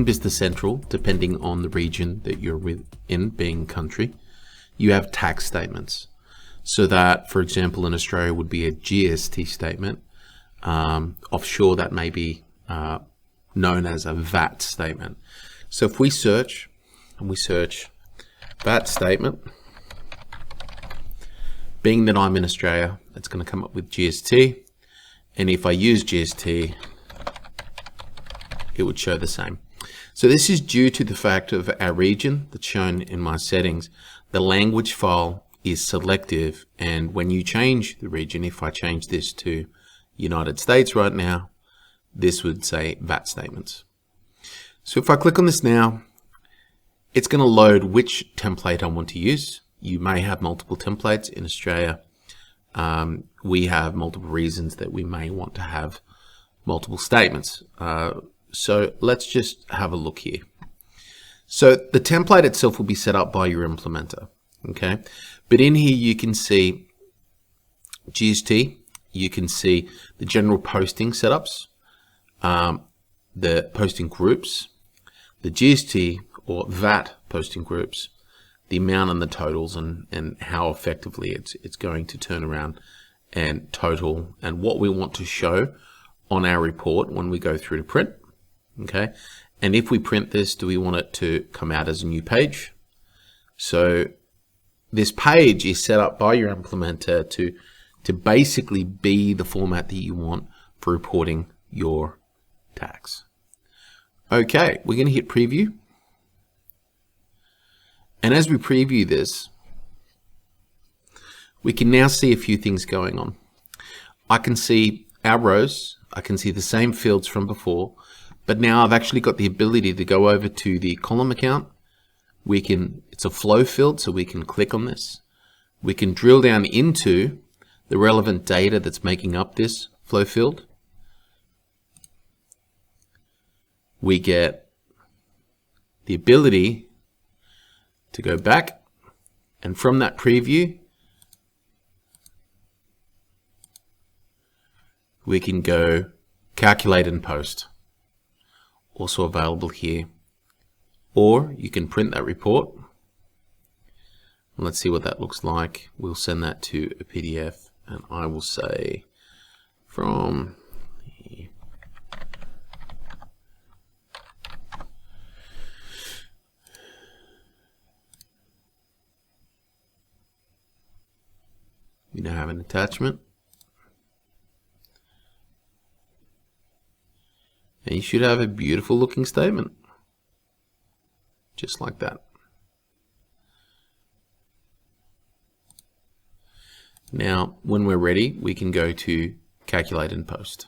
in Business Central, depending on the region that you're within, being country, you have tax statements. So that, for example, in Australia would be a GST statement. Offshore, that may be known as a VAT statement. So if we search, and we search VAT statement, being that I'm in Australia, it's going to come up with GST. And if I use GST, it would show the same. So this is due to the fact of our region that's shown in my settings. The language file is selective, and when you change the region, if I change this to United States right now, this would say VAT statements. So if I click on this now, it's going to load which template I want to use. You may have multiple templates. In Australia, we have multiple reasons that we may want to have multiple statements. So let's just have a look here. So the template itself will be set up by your implementer, okay? But in here you can see GST, you can see the general posting setups, the posting groups, the GST or VAT posting groups, the amount and the totals, and how effectively it's going to turn around and total, and what we want to show on our report when we go through to print. Okay, and if we print this, do we want it to come out as a new page? So this page is set up by your implementer to basically be the format that you want for reporting your tax. Okay, we're going to hit preview. And as we preview this, we can now see a few things going on. I can see our rows, I can see the same fields from before, but now I've actually got the ability to go over to the column account. It's a flow field, so we can click on this. We can drill down into the relevant data that's making up this flow field. We get the ability to go back, and from that preview, we can go calculate and post. Also available here. Or you can print that report. Let's see what that looks like. We'll send that to a PDF, and I will say from the we now have an attachment. And you should have a beautiful looking statement. Just like that. Now, when we're ready, we can go to calculate and post.